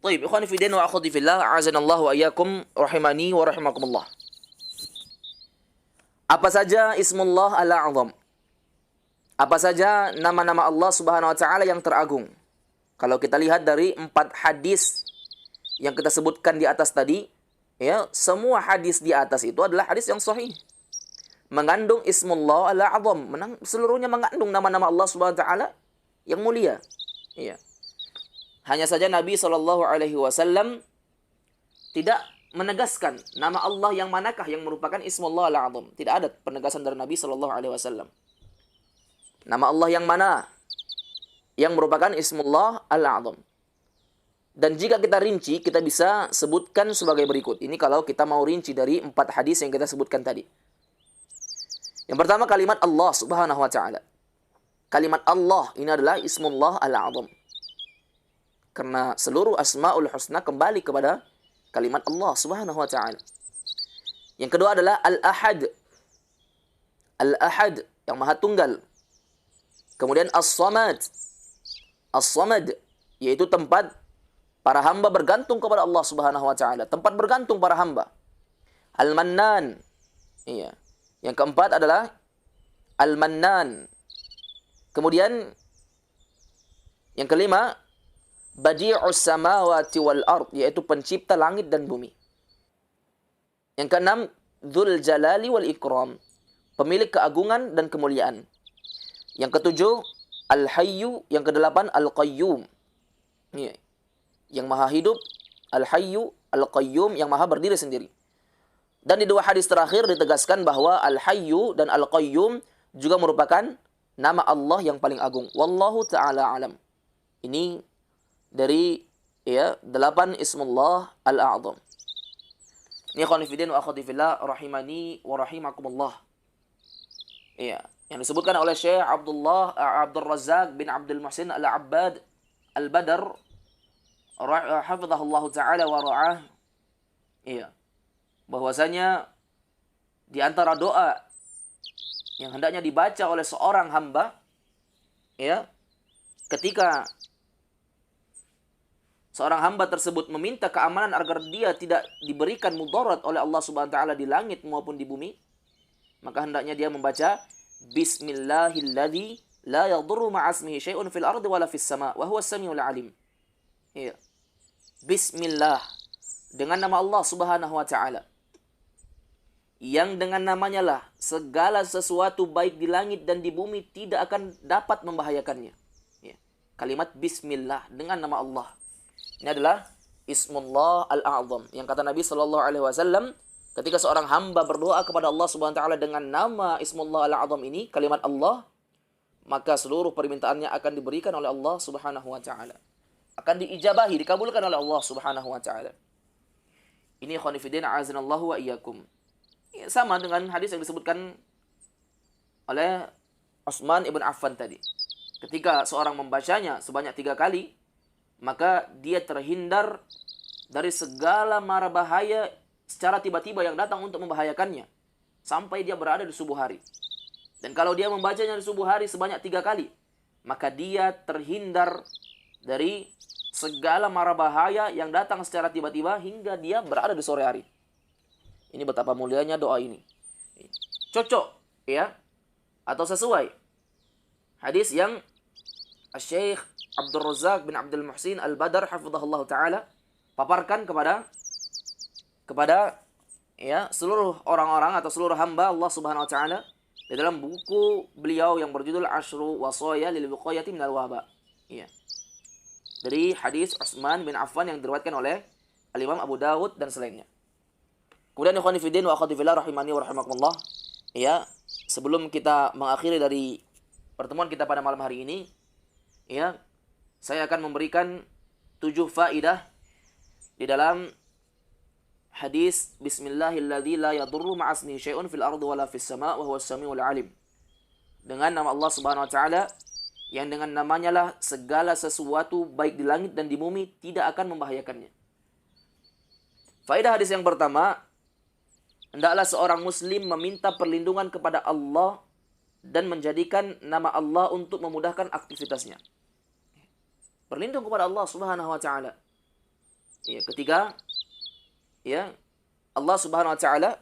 Baik, ikhwani fi din wa akhwati fillah, a'azanallahu wa iyyakum rahimani wa rahimakumullah. Apa saja ismullah al-a'zam? Apa saja nama-nama Allah Subhanahu wa taala yang teragung? Kalau kita lihat dari 4 hadis yang kita sebutkan di atas tadi, ya, semua hadis di atas itu adalah hadis yang sahih. Mengandung ismullah al-a'zam, seluruhnya mengandung nama-nama Allah Subhanahu wa taala yang mulia. Iya. Hanya saja Nabi SAW tidak menegaskan nama Allah yang manakah yang merupakan ismullah al-a'zam. Tidak ada penegasan dari Nabi SAW. Nama Allah yang mana yang merupakan ismullah al-a'zam. Dan jika kita rinci, kita bisa sebutkan sebagai berikut. Ini kalau kita mau rinci dari 4 hadis yang kita sebutkan tadi. Yang pertama, kalimat Allah Subhanahu wa taala. Kalimat Allah ini adalah ismullah al-a'zam. Karena seluruh asma'ul husna kembali kepada kalimat Allah Subhanahu wa taala. Yang kedua adalah al-ahad. Al-ahad yang maha tunggal. Kemudian as-samad. As-samad yaitu tempat para hamba bergantung kepada Allah Subhanahu wa taala, tempat bergantung para hamba. Al-Mannan. Iya. Yang keempat adalah Al-Mannan. Kemudian yang kelima, Badi'us samawati wal ard, yaitu pencipta langit dan bumi. Yang keenam, Dzul jalali wal ikram, pemilik keagungan dan kemuliaan. Yang ketujuh, Al-Hayyu. Yang kedelapan, Al-Qayyum, yang maha hidup. Al-Hayyu, Al-Qayyum, yang maha berdiri sendiri. Dan di 2 hadis terakhir ditegaskan bahwa Al-Hayyu dan Al-Qayyum juga merupakan nama Allah yang paling agung. Wallahu ta'ala alam. Ini dari 8 ismullah al-a'zam. Ini ikhwani fillah wa akhwati fillah rahimani wa rahimakumullah. Iya, yang disebutkan oleh Syekh Abdul Razzaq bin Abdul Muhsin Al-Abbad Al-Badr hafizahullah taala wa ra'ah. Iya. Bahwasanya di antara doa yang hendaknya dibaca oleh seorang hamba, ya, ketika seorang hamba tersebut meminta keamanan agar dia tidak diberikan mudarat oleh Allah Subhanahu wa taala di langit maupun di bumi, maka hendaknya dia membaca Bismillahilladzi la yadurru ma'asmihi syai'un fil ardi wala fis sama' wa huwas samiul alim. Iya. Bismillah, dengan nama Allah Subhanahu wa taala, yang dengan namanya lah segala sesuatu baik di langit dan di bumi tidak akan dapat membahayakannya. Ya. Kalimat Bismillah dengan nama Allah. Ini adalah ismullah al-a'zam. Yang kata Nabi SAW, ketika seorang hamba berdoa kepada Allah Subhanahu wa taala dengan nama ismullah al-a'zam ini, kalimat Allah, maka seluruh permintaannya akan diberikan oleh Allah Subhanahu wa taala. Akan diijabahi, dikabulkan oleh Allah Subhanahu wa taala. Ini ikhwani fillah, a'azanallahu wa iyyakum. Ya, sama dengan hadis yang disebutkan oleh Utsman ibn Affan tadi. Ketika seorang membacanya sebanyak 3 kali, maka dia terhindar dari segala mara bahaya secara tiba-tiba yang datang untuk membahayakannya sampai dia berada di subuh hari. Dan kalau dia membacanya di subuh hari sebanyak 3 kali, maka dia terhindar dari segala mara bahaya yang datang secara tiba-tiba hingga dia berada di sore hari. Ini betapa mulianya doa ini. Cocok, ya, atau sesuai hadis yang Syekh Abdul Razzaq bin Abdul Muhsin Al-Badr hafizahullah taala paparkan kepada ya seluruh orang-orang atau seluruh hamba Allah Subhanahu wa taala di dalam buku beliau yang berjudul Asyru Wasaya lil Wiqayati minal Waba. Iya. Dari hadis Utsman bin Affan yang diriwayatkan oleh Al-Imam Abu Dawud dan selainnya. Kemudian ikhwani fiddin wa akhwati fillah rahimani wa rahimakumullah. Ya, sebelum kita mengakhiri dari pertemuan kita pada malam hari ini, ya, saya akan memberikan 7 faidah di dalam hadis Bismillahilladzi la yadurru ma'asmihi syai'un fil ardi wala fis sama' wa huwas samiul alim. Dengan nama Allah Subhanahu wa taala yang dengan namanya lah segala sesuatu baik di langit dan di bumi tidak akan membahayakannya. Faedah hadis yang pertama, hendaklah seorang muslim meminta perlindungan kepada Allah dan menjadikan nama Allah untuk memudahkan aktivitasnya. Berlindung kepada Allah Subhanahu wa taala. Ya, ketika ya Allah Subhanahu wa taala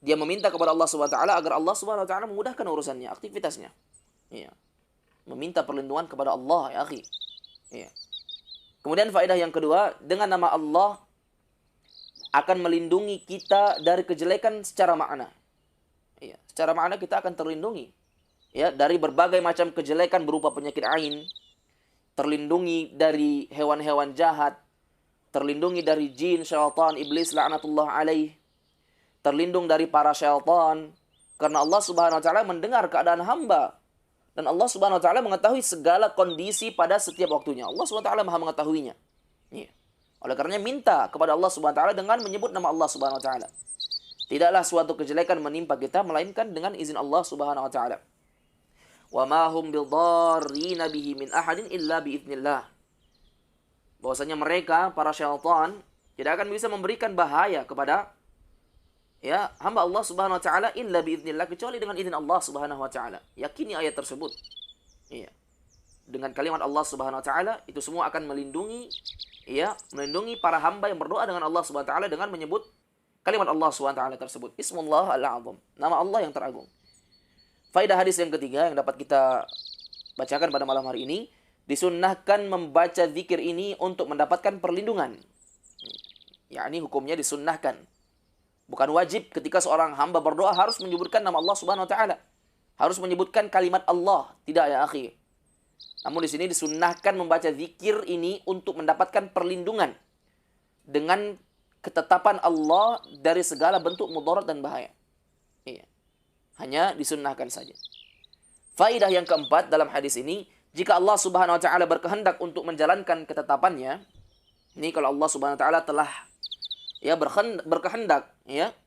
dia meminta kepada Allah Subhanahu wa taala agar Allah Subhanahu wa taala memudahkan urusannya, aktivitasnya. Ya. Meminta perlindungan kepada Allah, ya akhi. Ya. Kemudian faedah yang kedua, dengan nama Allah akan melindungi kita dari kejelekan secara makna. Ya, secara makna kita akan terlindungi ya dari berbagai macam kejelekan berupa penyakit ain, terlindungi dari hewan-hewan jahat, terlindungi dari jin, syaitan, iblis laknatullah alaih, terlindung dari para syaitan karena Allah Subhanahu wa taala mendengar keadaan hamba dan Allah Subhanahu wa taala mengetahui segala kondisi pada setiap waktunya. Allah Subhanahu wa taala Maha mengetahuinya. Ya. Oleh karenanya minta kepada Allah Subhanahu wa taala dengan menyebut nama Allah Subhanahu wa taala. Tidaklah suatu kejelekan menimpa kita melainkan dengan izin Allah Subhanahu wa taala. Wa ma hum bidarrina bihi min ahadin illa biiznillah. Bahwasanya mereka para syaitan tidak akan bisa memberikan bahaya kepada ya hamba Allah Subhanahu wa taala illa biiznillah, kecuali dengan izin Allah Subhanahu wa taala. Yakini ayat tersebut. Iya. Dengan kalimat Allah Subhanahu wa taala itu semua akan melindungi ya, melindungi para hamba yang berdoa dengan Allah Subhanahu wa taala dengan menyebut kalimat Allah Subhanahu wa taala tersebut. Ismullah al-azam, nama Allah yang teragung. Faedah hadis yang ketiga yang dapat kita bacakan pada malam hari ini, disunnahkan membaca zikir ini untuk mendapatkan perlindungan. Yakni hukumnya disunnahkan. Bukan wajib ketika seorang hamba berdoa harus menyebutkan nama Allah Subhanahu wa taala. Harus menyebutkan kalimat Allah, tidak ya akhi. Namun di sini disunnahkan membaca zikir ini untuk mendapatkan perlindungan dengan ketetapan Allah dari segala bentuk mudarat dan bahaya. Iya. Hanya disunnahkan saja. Faidah yang keempat dalam hadis ini, jika Allah Subhanahu wa taala berkehendak untuk menjalankan ketetapannya, ini kalau Allah Subhanahu wa taala telah ya berkehendak ya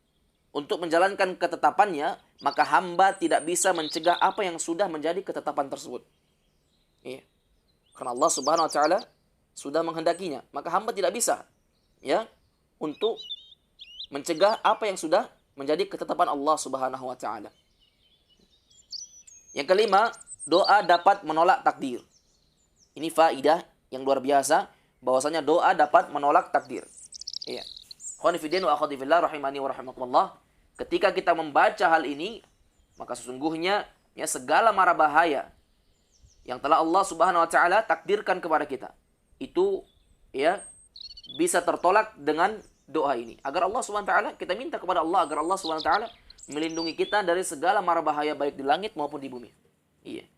untuk menjalankan ketetapannya, maka hamba tidak bisa mencegah apa yang sudah menjadi ketetapan tersebut. Ya. Karena Allah Subhanahu wa taala sudah menghendakinya, maka hamba tidak bisa ya untuk mencegah apa yang sudah menjadi ketetapan Allah Subhanahu wa taala. Yang kelima, doa dapat menolak takdir. Ini faidah yang luar biasa, bahwasanya doa dapat menolak takdir. Iya. Khonifidin wa akhwatifillah rahimani wa rahimakumullah. Ketika kita membaca hal ini, maka sesungguhnya ya segala mara bahaya yang telah Allah Subhanahu wa taala takdirkan kepada kita, itu ya bisa tertolak dengan doa ini. Agar Allah Subhanahu wa taala, kita minta kepada Allah agar Allah Subhanahu wa taala melindungi kita dari segala mara bahaya baik di langit maupun di bumi. Iya.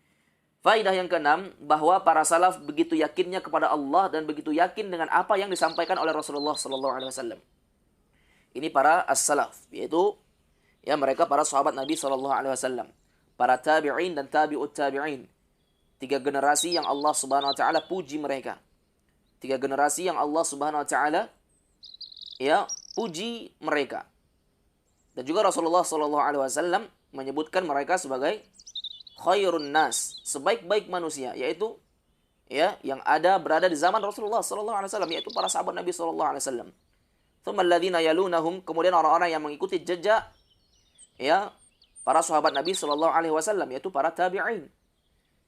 Faidah yang keenam, bahwa para salaf begitu yakinnya kepada Allah dan begitu yakin dengan apa yang disampaikan oleh Rasulullah sallallahu alaihi wasallam. Ini para as-salaf, yaitu ya mereka para sahabat Nabi sallallahu alaihi wasallam, para tabi'in dan tabi'ut tabi'in. 3 generasi yang Allah Subhanahu wa taala puji mereka. 3 generasi yang Allah Subhanahu wa taala ya puji mereka. Dan juga Rasulullah sallallahu alaihi wasallam menyebutkan mereka sebagai khairun nas, sebaik-baik manusia, yaitu ya yang ada berada di zaman Rasulullah sallallahu alaihi wasallam, yaitu para sahabat Nabi sallallahu alaihi wasallam. Tsumma alladziina yalunahum, kemudian orang-orang yang mengikuti jejak ya para sahabat Nabi sallallahu alaihi wasallam, yaitu para tabi'in.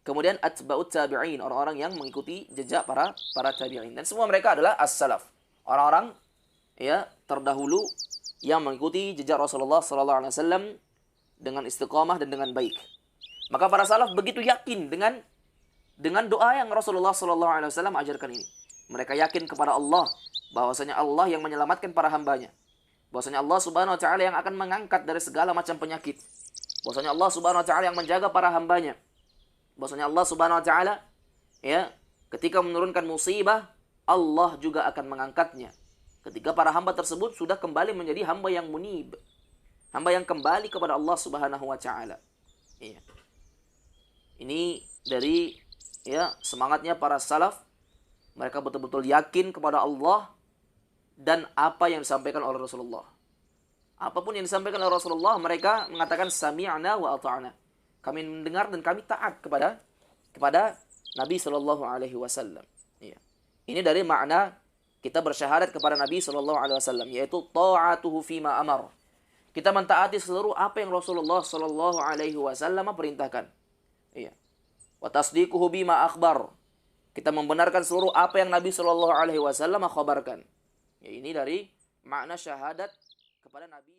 Kemudian atba'ut tabi'in, orang-orang yang mengikuti jejak para tabi'in. Dan semua mereka adalah as-salaf, orang-orang ya terdahulu yang mengikuti jejak Rasulullah sallallahu alaihi wasallam dengan istiqamah dan dengan baik. Maka para salaf begitu yakin dengan doa yang Rasulullah sallallahu alaihi wasallam ajarkan ini. Mereka yakin kepada Allah, bahwasanya Allah yang menyelamatkan para hambanya. Bahwasanya Allah Subhanahu wa taala yang akan mengangkat dari segala macam penyakit. Bahwasanya Allah Subhanahu wa taala yang menjaga para hambanya. Bahwasanya Allah Subhanahu wa taala ya ketika menurunkan musibah, Allah juga akan mengangkatnya. Ketika para hamba tersebut sudah kembali menjadi hamba yang munib, hamba yang kembali kepada Allah Subhanahu wa taala. Iya. Ini dari ya semangatnya para salaf. Mereka betul-betul yakin kepada Allah dan apa yang disampaikan oleh Rasulullah. Apapun yang disampaikan oleh Rasulullah, mereka mengatakan sami'na wa ata'na. Kami mendengar dan kami taat kepada Nabi sallallahu alaihi wasallam. Iya. Ini dari makna kita bersyahadat kepada Nabi sallallahu alaihi wasallam, yaitu ta'atuhu fima amar. Kita mentaati seluruh apa yang Rasulullah sallallahu alaihi wasallam perintahkan. Iya. Wa tasdiquhu bima akhbar. Kita membenarkan seluruh apa yang Nabi Shallallahu Alaihi Wasallam khabarkan. Ya, ini dari makna syahadat kepada Nabi.